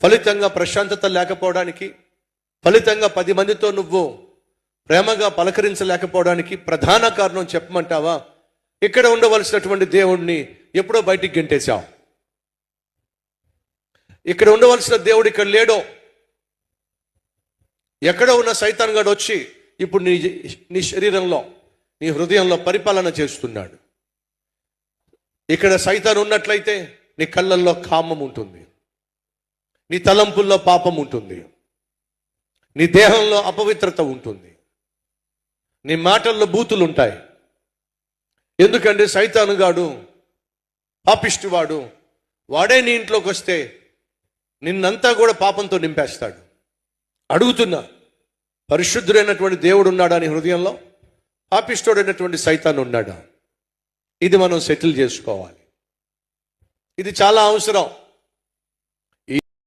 ఫలితంగా ప్రశాంతత లేకపోవడానికి, ఫలితంగా 10 మందితో నువ్వు ప్రేమగా పలకరించలేకపోవడానికి ప్రధాన కారణం చెప్పమంటావా? ఇక్కడ ఉండవలసినటువంటి దేవుణ్ణి ఎప్పుడో బయటికి గెంటేశావు. ఇక్కడ ఉండవలసిన దేవుడు ఇక్కడ లేడో. ఎక్కడో ఉన్న సైతాన్ గాడు వచ్చి ఇప్పుడు నీ శరీరంలో, నీ హృదయంలో పరిపాలన చేస్తున్నాడు. ఇక్కడ సైతాన్ ఉన్నట్లయితే నీ కళ్ళల్లో కామం ఉంటుంది, నీ తలంపుల్లో పాపం ఉంటుంది, నీ దేహంలో అపవిత్రత ఉంటుంది, నీ మాటల్లో బూతులు ఉంటాయి. ఎందుకంటే సైతాను గాడు, పాపిష్టివాడు, వాడే నీ ఇంట్లోకి వస్తే నిన్నంతా కూడా పాపంతో నింపేస్తాడు. అడుగుతున్నా, పరిశుద్ధుడైనటువంటి దేవుడు ఉన్నాడా నీ హృదయంలో? పాపిష్టుడైనటువంటి సైతాను ఉన్నాడా? ఇది మనం సెటిల్ చేసుకోవాలి. ఇది చాలా అవసరం.